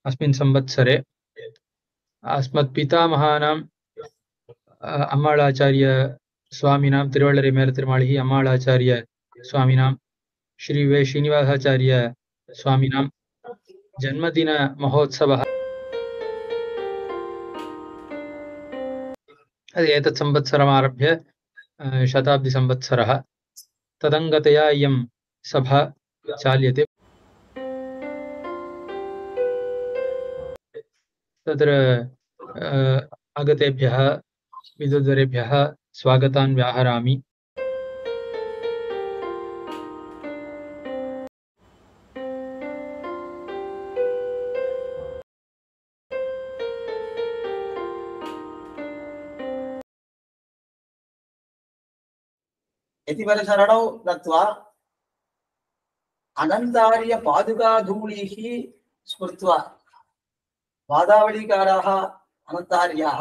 अस्मिन् संवत्सरे अस्मत्पितामहानां अम्माळाचार्य स्वामिनां तिरुवळ्ळुरे मेलतिरुमाळि अम्माळाचार्य स्वामिनां श्री वे श्रीनिवासाचार्य स्वामिनां जन्मदिन महोत्सवः एतत् संवत्सरमारभ्य शताब्दी संवत्सरः तदङ्गतया इयं सभा चाल्यते। तत्र आगतेभ्यः विदुरद्वरेभ्यः स्वागतान् व्याहरामि। यतिवरशरणौ दत्वा अनन्तार्य पादुकाधूलीः स्मृत्वा वादावलीकाराः अनन्तार्याः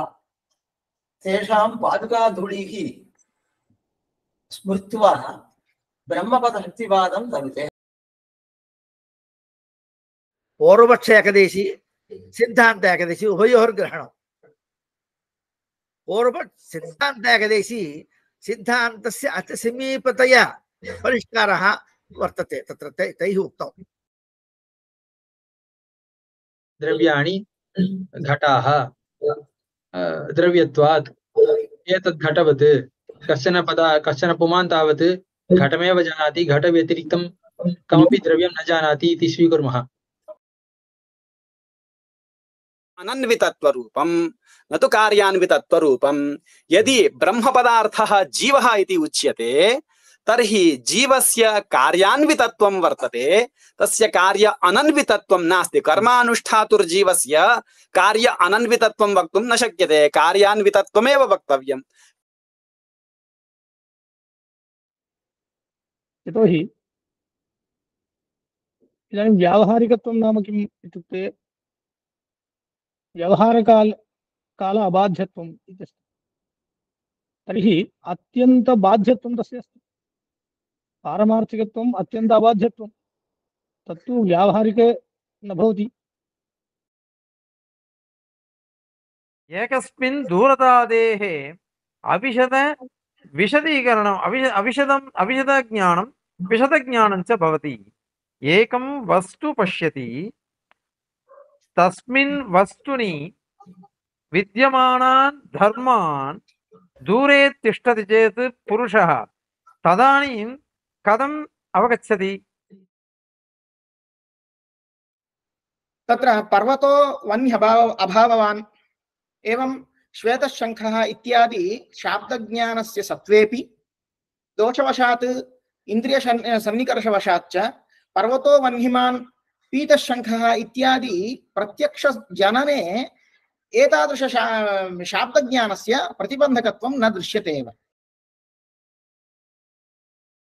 तेषां पादुकाधूलीः स्मृत्वा ब्रह्मपदशक्तिवादं तनुते। पूर्वपक्ष एकदशी सिद्धांत एकदशी उभयोर्ग्रहणम्। पूर्वपक्ष सिद्धांत एकदशी सिद्धान्तस्य अतिसमीपतया परिष्कारः वर्तते तत्र तैः उक्तम्। द्रव्याणि घटाः द्रव्यत्वात् एतद् घटवत् कश्चन पुमान् तावत् घटमेव जानाति घटव्यतिरिक्तं कमपि द्रव्यं न जानाति इति स्वीकुर्मः। अनन्वितत्वरूपं न तु कार्यान्वितत्वरूपं। यदि ब्रह्मपदार्थः जीवः इति उच्यते तर्हि जीवस्य कार्यान्वितत्वं वर्तते, तस्य कार्य अनन्वितत्वं नास्ति। कर्मानुष्ठातुर्जीवस्य कार्य अनन्वितत्वं वक्तुं न शक्यते, कार्यान्वितत्वमेव वक्तव्यम्। यतोहि इदानीं व्यावहारिकत्वं नाम किम् इत्युक्ते व्यवहारकाल अबाध्यत्वम् इत्यस्ति। तर्हि अत्यन्तबाध्यत्वं तस्य अस्ति। पारमार्थिकत्वम् अत्यन्त अबाध्यत्वं तत्तु व्यावहारिके न भवति। एकस्मिन् दूरतादेः अविशद विशदीकरणम् अविशदज्ञानं विशदज्ञानं च भवति। एकं वस्तु पश्यति, तस्मिन् वस्तुनि विद्यमानान् धर्मान् दूरे तिष्ठति चेत् पुरुषः तदानीं कथम् अवगच्छति? तत्र पर्वतो अभाववान् एवं श्वेतशङ्खः इत्यादि शाब्दज्ञानस्य सत्त्वेपि दोषवशात् इन्द्रिय सन्निकर्षवशात् च पर्वतो वह्निमान् पीतशङ्खः इत्यादि प्रत्यक्ष जनने एतादृश शाब्दज्ञानस्य प्रतिबन्धकत्वं न दृश्यते एव।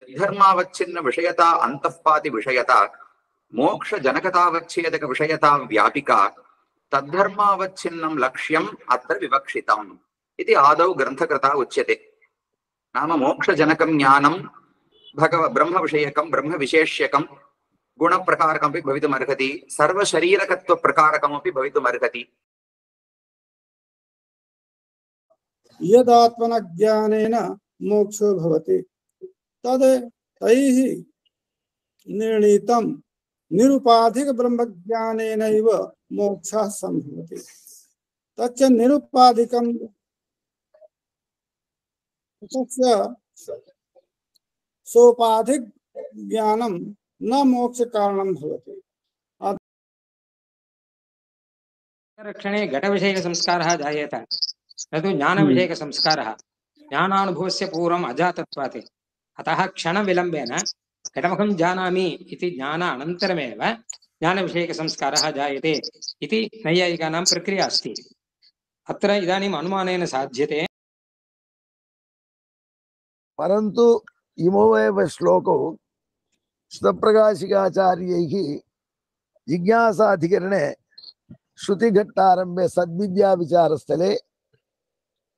धर्मावच्छिन्न विषयता अंतःपाति विषयता मोक्ष जनकतावच्छेदक विषयता व्यापिका तद्धर्मावच्छिन्नं लक्ष्यम् अत्र विवक्षितम् इति आदौ ग्रन्थकृता उच्यते। नाम मोक्षजनकं ज्ञानं ब्रह्म विषयकं ब्रह्म विशेष्यकं गुणप्रकारकमपि भवितुमर्हति, सर्वशरीरकत्वप्रकारकमपि भवितुमर्हति। यदात्मनज्ञानेन मोक्षो भवति तद् तैः निर्णीतं निरुपाधिक ब्रह्मज्ञानेनैव मोक्षः सम्भवति। तच्च निरुपाधिकं तस्य सोपाधिक ज्ञानं न मोक्ष कारणं भवति। रक्षणे घटविषयक संस्कारः जायेत, न तु ज्ञानविषयक संस्कारः। ज्ञानानुभवस्य पूर्वम् अजातत्वात्, अतः क्षणविलम्बेन घटमहं जानामि इति ज्ञान अनन्तरमेव ज्ञानविषयक संस्कारः जायते इति नैयायिकानां प्रक्रिया अस्ति। अत्र इदानीम् अनुमानेन साध्यते। परन्तु इमो एव श्लोकौ श्रुतप्रकाशिकाचार्यैः जिज्ञासाधिकरणे श्रुतिघट्टारम्भे सद्विद्याविचारस्थले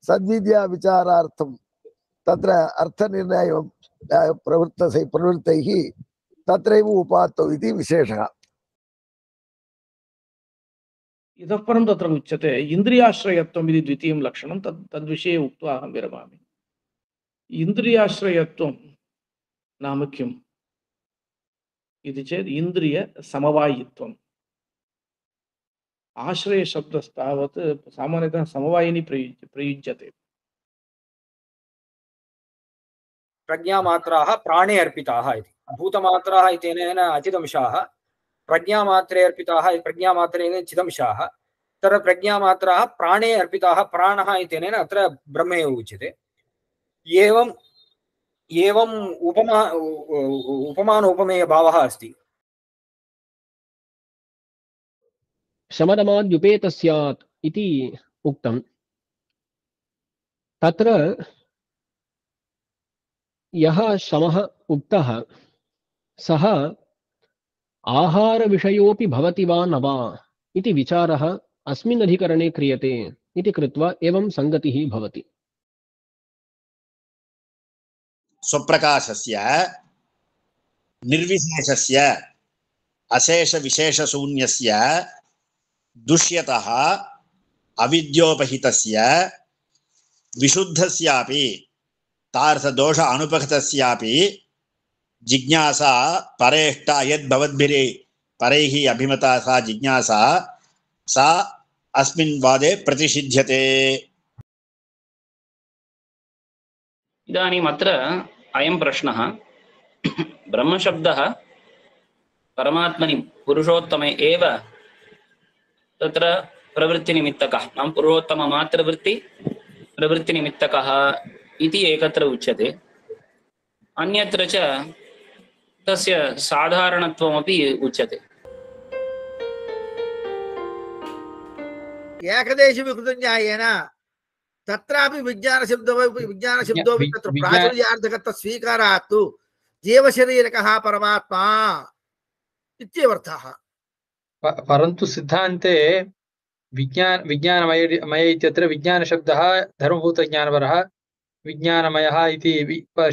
सद्विद्याविचारार्थं तत्र अर्थनिर्णयो प्रवृत्तैः तत्रैव उपात्तौ इति विशेषः। इतः परं तत्र उच्यते इन्द्रियाश्रयत्वम् इति द्वितीयं लक्षणं तद्विषये उक्त्वा अहं विरमामि। इन्द्रियाश्रयत्वं नाम किम् इति चेत् इन्द्रियसमवायित्वम्। आश्रयशब्दस्तावत् सामान्यतः समवायिनी प्रयुज्यते। प्रज्ञामात्राः प्राणे अर्पिताः इति। भूतमात्राः इत्यनेन अचिदंशाः, प्रज्ञामात्रे अर्पिताः प्रज्ञामात्रेण चिदंशाः, तत्र प्रज्ञामात्राः प्राणे अर्पिताः प्राणः इत्यनेन अत्र ब्रह्म एव उच्यते। एवम् उपमानोपमेयभावः अस्ति। शमदमाद्युपेतस्यात् इति उक्तं। तत्र यः शमः उक्तः सः आहारविषयोऽपि भवति वा न वा इति विचारः अस्मिन् अधिकरणे क्रियते इति कृत्वा एवं संगतिः भवति। स्वप्रकाशस्य निर्विशेषस्य अशेषविशेषशून्यस्य दुष्यतः अविद्योपहितस्य विशुद्धस्यापि तार्थदोष अनुपहतस्यापि जिज्ञासा परेष्टा यद्भवद्भिः परैः अभिमता सा जिज्ञासा सा अस्मिन् वादे प्रतिषिध्यते। इदानीम् अत्र अयं प्रश्नः, ब्रह्मशब्दः परमात्मनि पुरुषोत्तमे एव तत्र प्रवृत्तिनिमित्तकः, नाम पुरुषोत्तममात्रवृत्ति प्रवृत्तिनिमित्तकः इति एकत्र उच्यते। अन्यत्र च तस्य साधारणत्वमपि उच्यते। एकदेश विकृतन्यायेन तत्रापि विज्ञानशब्दोपि तत्र प्राचुर्यार्थकत्व स्वीकारात् तु जीवशरीरकः परमात्मा इत्यर्थः। परन्तु सिद्धान्ते विज्ञानमय इत्यत्र विज्ञानशब्दः धर्मभूतज्ञानपरः, विज्ञानमयः इति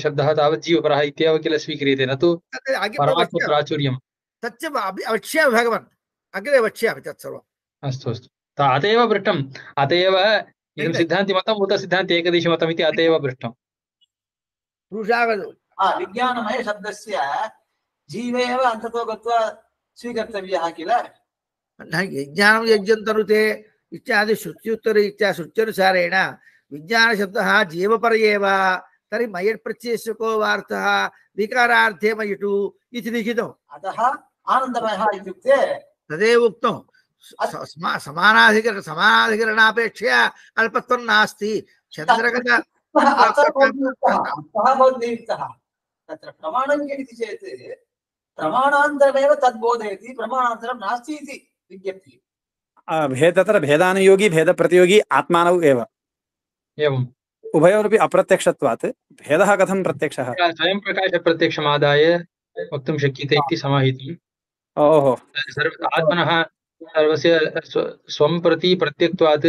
शब्दः तावत् जीवपरः इत्येव किल स्वीक्रियते, न तु परमात्मप्राचुर्यम्। तच्च वक्ष्यामि भगवन्, अग्रे वक्ष्यामि तत्सर्वम्। अस्तु अस्तु, अत एव पृष्टम्, अत एव इदं सिद्धान्तिमतम् उत सिद्धान्ति एकदेशीमतम् इति अत एव पृष्टम्। विज्ञानमय शब्दस्य जीवे एव अन्ततो गत्वा स्वीकर्तव्यः किल। ज्ञानं यज्ञन्तनुते इत्यादि श्रुत्युत्तर इत्यादि श्रुत्यनुसारेण विज्ञानशब्दः जीवपर एव, तर्हि मयट्प्रत्ययस्य को वार्थः विकारार्थे मयटु इति लिखितम्। अतः आनन्दमयः इत्युक्ते तदेव उक्तं। समानाधिकरणापेक्षया अल्पत्वं नास्ति। चन्द्रगत तत्र प्रमाणं किमिति चेत् प्रमाणान्तरमेव तद्बोधयति, प्रमाणान्तरं नास्ति इति विज्ञप्तिः। तत्र भेदानुयोगी भेदप्रतियोगी आत्मानौ एव, एवं उभयोरपि अप्रत्यक्षत्वात् भेदः कथं प्रत्यक्षः? स्वयं प्रकाशप्रत्यक्षमादाय वक्तुं शक्यते इति समाहितम्। ओहो, आत्मनः सर्वस्य स्वं प्रति प्रत्यक्त्वात्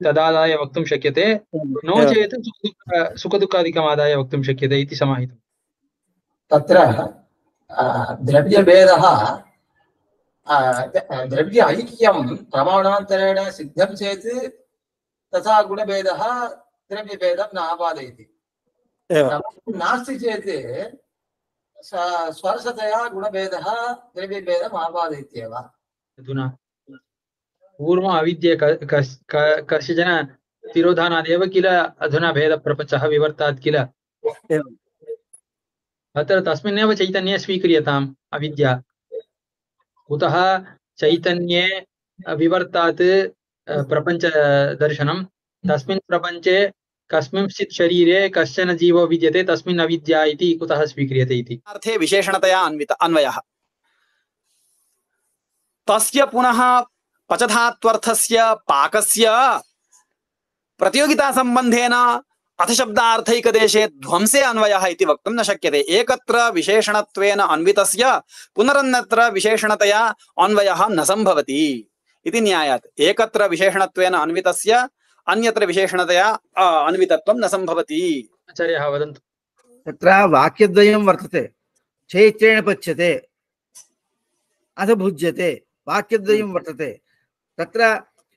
तदादाय वक्तुं शक्यते, नो चेत् सुखदुःखादिकमादाय वक्तुं शक्यते इति समाहितम्। तत्र द्रव्यभेदः द्रव्य ऐक्यं प्रमाणान्तरेण सिद्धं चेत् तथा गुणभेदः द्रव्यभेदं न आपादयति। नास्ति चेत् स्पर्शतया गुणभेदः द्रव्यभेदम् आपादयत्येव। अधुना पूर्वम् अविद्ये कश्चन तिरोधानादेव किल अधुना भेदप्रपञ्चः विवर्तात् किल। अत्र तस्मिन्नेव चैतन्ये स्वीक्रियताम् अविद्या। कुतः चैतन्ये विवर्तात् प्रपञ्चदर्शनं, तस्मिन् प्रपञ्चे कस्मिंश्चित् शरीरे कश्चन जीवो विद्यते, तस्मिन् अविद्या इति कुतः स्वीक्रियते इति। अर्थे विशेषणतया अन्वयः तस्य पुनः पचधात्वर्थस्य पाकस्य प्रतियोगिता संबंधेन अथ शब्दार्थैकदेशे ध्वंसे अन्वयः इति वक्तुं न शक्यते। एकत्र विशेषणत्वेन अन्वितस्य पुनरन्यत्र विशेषणतया अन्वयः न सम्भवति इति न्यायात्। एकत्र विशेषणत्वेन अन्वितस्य अन्यत्र विशेषणतया अन्वितत्वं न सम्भवति। आचार्यः वदन्तु। तत्र वाक्यद्वयं वर्तते, चैत्रेण पच्यते अथ भुज्यते, वाक्यद्वयं वर्तते। तत्र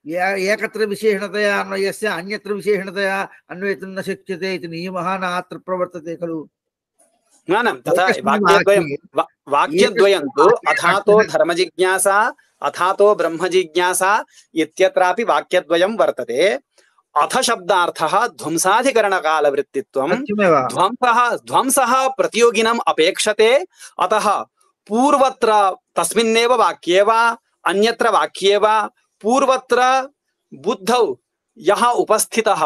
एकत्र विशेषणतया अन्वयस्य अन्यत्र विशेषणतया अन्वयितुं न शक्यते इति नियमः नात्र प्रवर्तते खलु। न न तथा वाक्यद्वयं तु अथातो धर्मजिज्ञासा अथातो ब्रह्मजिज्ञासा इत्यत्रापि वाक्यद्वयं वर्तते। अथ शब्दार्थः ध्वंसाधिकरणकालवृत्तित्वं ध्वंसः प्रतियोगिनम् अपेक्षते। अतः पूर्वत्र तस्मिन्नेव वाक्ये वा अन्यत्र वाक्ये वा पूर्वत्र बुद्धौ यः उपस्थितः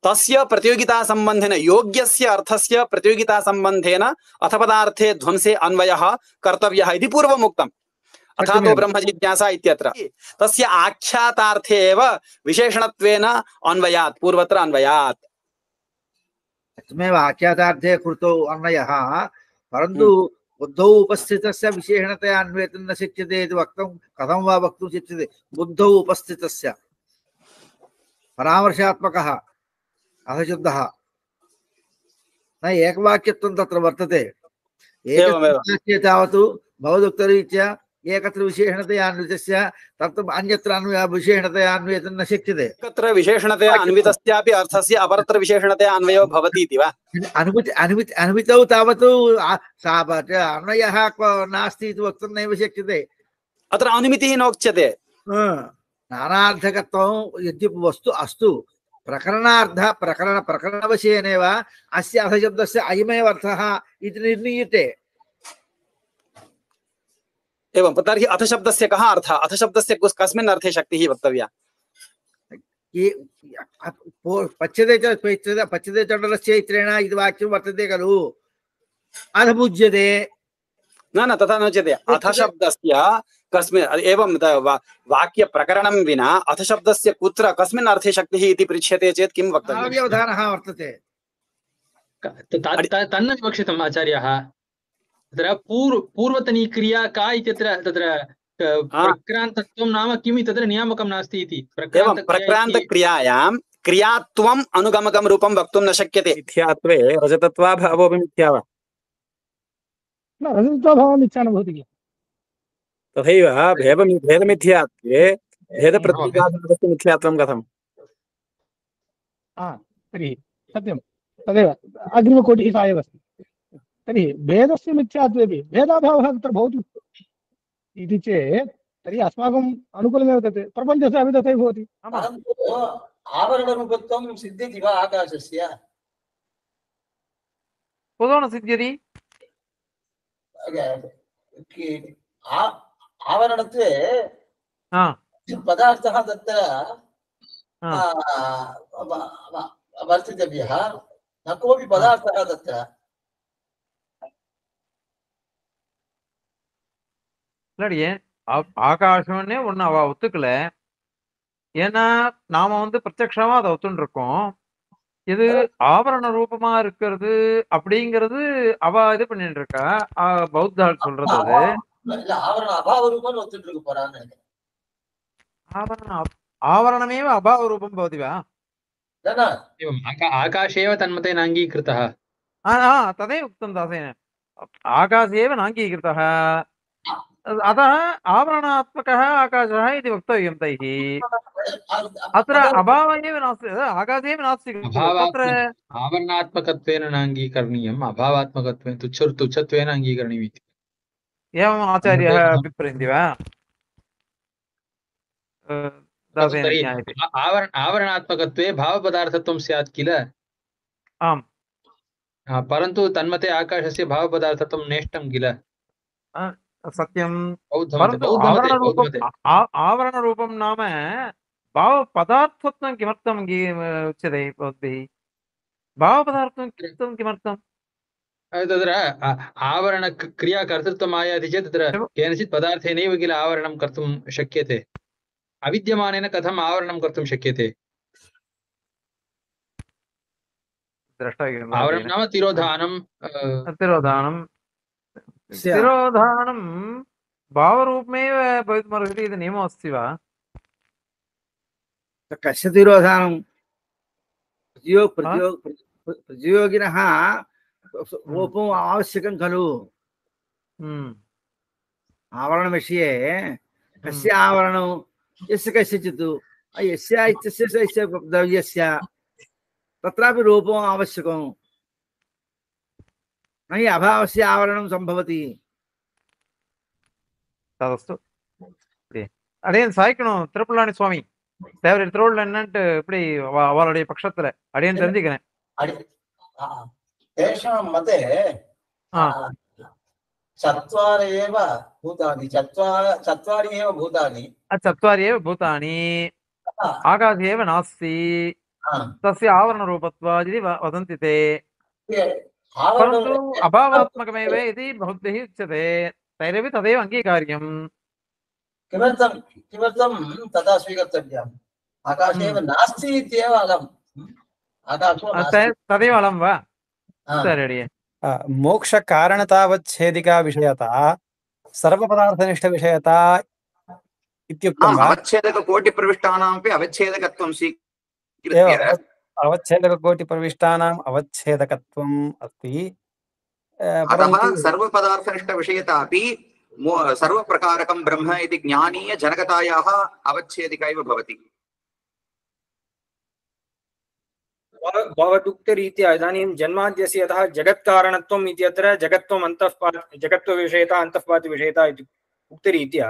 तस्य प्रतियोगिता संबंधेन योग्यस्य अर्थस्य प्रतियोगिता संबंधेन अथ पदार्थे ध्वंसे अन्वयः कर्तव्यः इति पूर्वमुक्तम्। अथातो ब्रह्मजिज्ञासा इत्यत्र तस्य आख्यातार्थे एव विशेषणत्वेन अन्वयात् पूर्वत्र अन्वयात्। तमेव आख्यातार्थे कृतो अन्वयः परन्तु बुद्धौ उपस्थितस्य विशेषणतया अन्वयितुं न शक्यते इति वक्तुं कथं वा वक्तुं शक्यते। बुद्धौ उपस्थितस्य परामर्शात्मकः अर्थशब्दः न एकवाक्यत्वं तत्र वर्तते। एकवाक्ये तावत् भवदुक्तरीत्या एकत्र विशेषणतया अन्वितस्य तत्र अन्यत्र विशेषणतया अन्वयितुं न शक्यते। एकत्र विशेषणतया अन्वितस्यापि अर्थस्य अपरत्र विशेषणतया अन्वयो भवति इति वा? अन्वितौ तावत् अन्वयः नास्ति इति वक्तुं नैव शक्यते। अत्र अनुमितिः नोच्यते। नानार्थकत्वं यद्यपि वस्तु अस्तु प्रकरणवशेनेव अस्य अर्थशब्दस्य अयमेव अर्थः इति निर्णीयते। एवं तर्हि अथशब्दस्य कः अर्थः? अथशब्दस्य कस्मिन् अर्थे शक्तिः वक्तव्या? पच्यते चण्डलस्य इत्रेण इति वाक्यं वर्तते खलु। अधमुज्यते न न तथा नोच्यते। अथशब्दस्य कस्मिन् एवं वाक्यप्रकरणं विना अथशब्दस्य कुत्र कस्मिन् अर्थे शक्तिः इति पृच्छ्यते चेत् किं वक्तव्यं? व्यवधानः वर्तते। तन्न विवक्षितम् आचार्यः। तत्र पूर्वतनी क्रिया का इत्यत्र तत्र प्रक्रान्तत्वं नाम किम् तत्र नियामकं नास्ति इति। प्रक्रान्तक्रियायां क्रियात्वम् अनुगमकं रूपं वक्तुं न शक्यते। मिथ्यात्वे रजतत्वाभावोऽपि मिथ्या वा? न रजतत्वाभावः मिथ्या न भवति किल। तथैव भेदमिथ्यात्वे भेदप्रतीकात्मकस्य मिथ्यात्वं कथम्? तर्हि सत्यं तदेव अग्रिमकोटिः सा एव अस्ति। तर्हि भेदस्य मिथ्यात्वेपि भेदाभावः तत्र भवति इति चेत् तर्हि अस्माकम् अनुकूलमेव तत् प्रपञ्चस्य अपि तथैव भवति। आवरणरूपत्वं सिद्ध्यति वा आकाशस्य? कुतो न सिद्ध्यति? आवरणत्वे पदार्थः तत्र वर्तितव्यः न कोऽपि पदार्थः तत्र। இல்லடியே ஆகாசம்னே ஒன்று அவ ஒத்துக்கல. ஏன்னா நாம பிரத்யக்ஷமா அதை ஒத்துன்னு இருக்கோம். இது ஆவரண ரூபமா இருக்கிறது அப்படிங்கிறது அவ இது பண்ணிட்டு இருக்கா. பௌத்தாள் சொல்றது அது ஆவரண அபாவ ரூபம் ஒத்துட்டு இருக்கு போறான்னு. आवरणमेव अभावरूपं भवति वा? एवम् आकाशे एव तन्मते नाङ्गीकृतः। तदेव उक्तं दासेन, आकाशे एव नाङ्गीकृतः, अतः आवरणात्मकः आकाशः इति वक्तव्यं तैः। अत्र अभावः एव नास्ति, आकाशे एव नास्ति। तत्र आवरणात्मकत्वेन नाङ्गीकरणीयम्, अभावात्मकत्वेन तुच्छत्वेन अङ्गीकरणीयम् इति। एवम् आचार्यः अभिप्रयन्ति वा? आवरणात्मकत्वे भावपदार्थत्वं स्यात् किल? आम्, परन्तु तन्मते आकाशस्य भावपदार्थत्वं नेष्टं किल? सत्यं। आवरणरूपं नाम भावपदार्थत्वं किमर्थम् उच्यते भवद्भिः? भावपदार्थं किमर्थं? तत्र आवरणक्रिया कर्तृत्वम् आयाति चेत् तत्र केनचित् पदार्थेनैव किल आवरणं कर्तुं शक्यते। अविद्यमानेन कथम् आवरणं कर्तुं शक्यते? आवरणं नाम तिरोधानं। तिरोधानं भावरूपमेव भवितुमर्हति इति नियमो अस्ति वा? कस्य तिरोधानं? प्रतियोगिनः रूपम् आवश्यकं खलु। आवरणविषये कस्य आवरणं? यस्य कस्यचित् यस्य इत्यस्य यस्य द्रव्यस्य तत्रापि रूपम् आवश्यकम् न हि अभावस्य आवरणं सम्भवति ததஸ்து இப்படி அடையன் சாய்க்கணும் திருப்புல்லாணி சுவாமி தேவர் திருவள்ளுவர் என்னன்ட்டு இப்படி அவளுடைய பட்சத்துல அடையன் தெரிஞ்சுக்கிறேன். तेषां मते चत्वारि एव भूतानि चत्वारि एव भूतानि चत्वारि एव भूतानि आकाशे एव नास्ति तस्य आवरणरूपत्वात् इति वदन्ति ते, परन्तु अभावात्मकमेव इति भवद्भिः उच्यते, तैरपि तदेव अङ्गीकार्यम्. किमर्थं किमर्थं तथा स्वीकर्तव्यम्? आकाशे एव नास्ति इत्येव अलम्. आकाशो नास्ति तदेव अलं वा? सरि मोक्षकारणतावच्छेदिका विषयता सर्वपदार्थनिष्ठविषयता इत्युक्तं वा? अवच्छेदककोटिप्रविष्टानामपि अवच्छेदकत्वं स्वीकृत्य अवच्छेदककोटिप्रविष्टानाम् अवच्छेदकत्वम् अस्ति, अतः सर्वपदार्थनिष्ठविषयतापि सर्वप्रकारकं ब्रह्म इति ज्ञानीयजनकतायाः अवच्छेदिका इव भवति. भवदुक्तरीत्या इदानीं जन्माद्यस्य यतः जगत्कारणत्वम् इत्यत्र जगत्त्वम् जगत्त्वविषयता अन्तःपातिविषयता इति उक्तरीत्या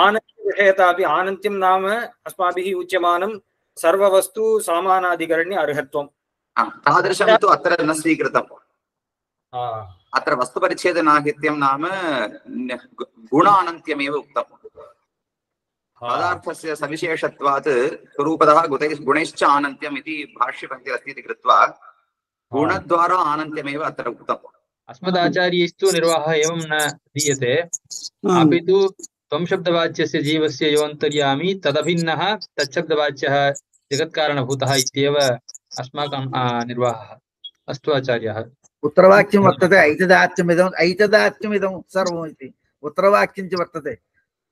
आनन्त्यविषयता अपि आनन्त्यं नाम अस्माभिः उच्यमानं सर्ववस्तु सामानाधिकरण्य अर्हत्वम्. तादृशं तु अत्र न स्वीकृतम्. अत्र वस्तुपरिच्छेदनाहित्यं नाम गुणानन्त्यमेव उक्तम्. पदार्थस्य सविशेषत्वात् स्वरूपतः गुणैश्च आनन्त्यम् इति भाष्यपङ्क्तिरस्ति इति कृत्वा गुणद्वारा आनन्त्यमेव अत्र उक्तम्. अस्मदाचार्यैस्तु निर्वाहः एवं न दीयते, अपि तु त्वं शब्दवाच्यस्य जीवस्य योऽन्तर्यामी तदभिन्नः तच्छब्दवाच्यः जगत्कारणभूतः इत्येव अस्माकं निर्वाहः. अस्तु आचार्यः. उत्तरवाक्यं वर्तते ऐतदात्म्यमिदं सर्वम् इति उत्तरवाक्यं च वर्तते.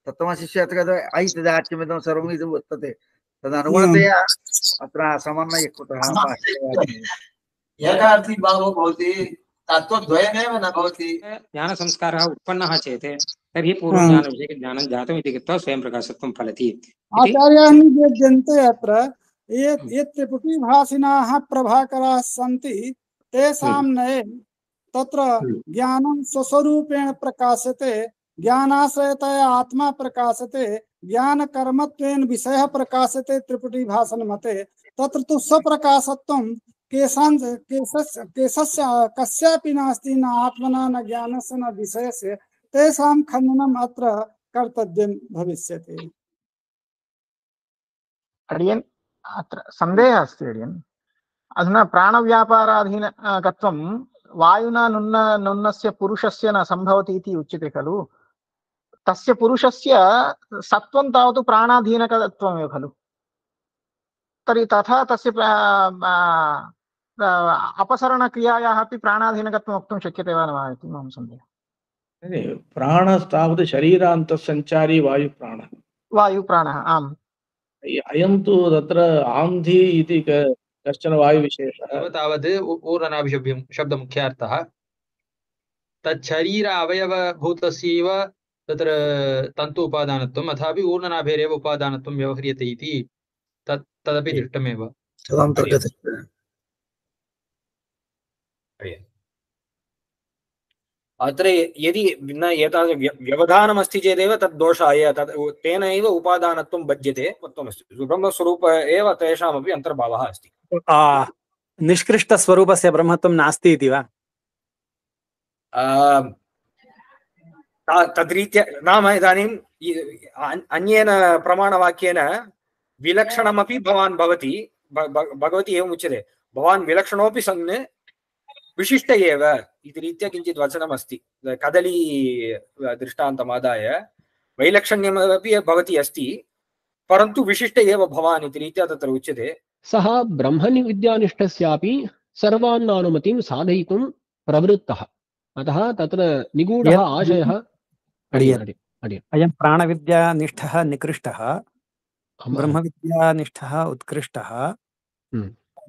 तत्त्वमशिष्यत्र ऐतदात्म्यमिदं सर्वम् इति वर्तते. तदनुगुणतया अत्र समन्वयः कृतः. एकार्थी भावो भवति, तत्त्वद्वयमेव न भवति. ज्ञानसंस्कारः उत्पन्नः चेत् तर्हि पूर्वज्ञानविषये ज्ञानं जातम् इति कृत्वा स्वयं प्रकाशत्वं फलति. आचार्याः निवेद्यन्ते अत्र ये त्रिपुटीभासिनाः प्रभाकराः सन्ति तेषां नये तत्र ज्ञानं स्वस्वरूपेण प्रकाशते, ज्ञानाश्रयतया आत्मा प्रकाशते, ज्ञानकर्मत्वेन विषयः प्रकाशते त्रिपुटीभासन मते. तत्र तु स्वप्रकाशत्वं कस्यापि नास्ति, न आत्मना न ज्ञानस्य न विषयस्य. तेषां खण्डनम् अत्र कर्तव्यं भविष्यति. अडियन् अत्र सन्देहः अस्ति अडियन्. अधुना प्राणव्यापाराधीनकत्वं वायुना नुन्नस्य पुरुषस्य न सम्भवति इति उच्यते खलु. तस्य पुरुषस्य सत्त्वं तावत् प्राणाधीनकत्वमेव खलु. तर्हि तथा तस्य अपसरणक्रियायाः अपि प्राणाधीनकत्वं वक्तुं शक्यते वा न वा इति मम सन्देहः. प्राणस्तावत् शरीरान्तःसञ्चारी वायुप्राणः. आम्. अयं तु तत्र आन्धी इति कश्चन वायुविशेषः. तावत् ऊर्णनाभिशब्दं शब्दमुख्यार्थः तच्छरीर अवयवभूतस्यैव तत्र तन्तु उपादानत्वम् अथापि ऊर्णनाभेरेव उपादानत्वं व्यवह्रियते इति तदपि दृष्टमेव. अत्र यदि न एतादृश व्यवधानमस्ति चेदेव तद् दोषाय तेन एव उपादानत्वं बध्यते वक्तुमस्ति. ब्रह्मस्वरूप एव तेषामपि अन्तर्भावः अस्ति. निष्कृष्टस्वरूपस्य ब्रह्मत्वं नास्ति इति वा? तद्रीत्या नाम इदानीम् अन्येन प्रमाणवाक्येन विलक्षणमपि भवान् भवति, भगवती एवम् उच्यते, भवान् विलक्षणोऽपि सन् विशिष्ट एव इति रीत्या किञ्चित् वचनमस्ति. कदली दृष्टान्तमादाय वैलक्षण्यमपि भवति अस्ति, परन्तु विशिष्ट एव भवान् इति रीत्या तत्र उच्यते. सः ब्रह्मविद्यानिष्ठस्यापि सर्वान्नानुमतिं साधयितुं प्रवृत्तः. अतः तत्र निगूढः आशयः. अयं प्राणविद्यानिष्ठः निकृष्टः, ब्रह्मविद्यानिष्ठः उत्कृष्टः,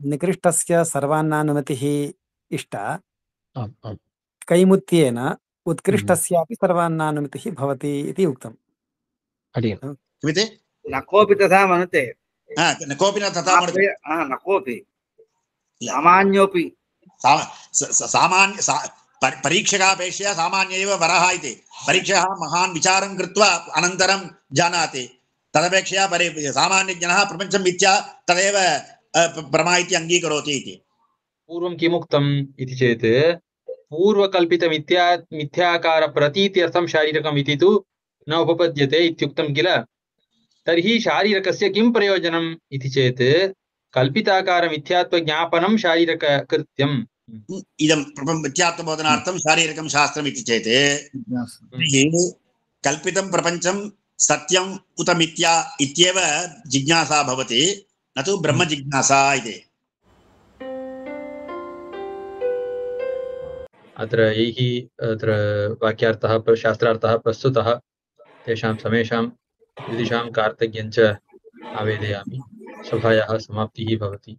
निकृष्टस्य सर्वान्नानुमतिः इष्टा, कैमुत्येन उत्कृष्टस्यापि सर्वान्नानुमतिः भवति इति उक्तम्. न कोऽपि तथा मनुते. कोऽपि न तथा न कोऽपि सामान्योऽपि सामान्य परीक्षकापेक्षया सामान्य एव वरः इति परीक्षकः महान् विचारं कृत्वा अनन्तरं जानाति तदपेक्षया सामान्यजनः प्रपञ्चं मिथ्या तदेव प्रमा इति अङ्गीकरोति इति पूर्वं किमुक्तम् इति चेत् पूर्वकल्पित मिथ्याकार प्रतीत्यर्थं शारीरकम् इति तु न उपपद्यते इत्युक्तं किल। तर्हि शारीरकस्य किं प्रयोजनम् इति चेत् कल्पिताकार मिथ्यात्व ज्ञापनं शारीरक कृत्यम्। इदं मिथ्यात्वबोधनार्थं शारीरकं शास्त्रम् इति चेत् कल्पितं प्रपञ्चं सत्यम् उत मिथ्या इत्येव जिज्ञासा भवति न तु ब्रह्म जिज्ञासा इति। अत्र यैः अत्र वाक्यार्थः शास्त्रार्थः प्रस्तुतः तेषां समेषां विदिशां कार्तज्ञञ्च आवेदयामि। सभायाः समाप्तिः भवति।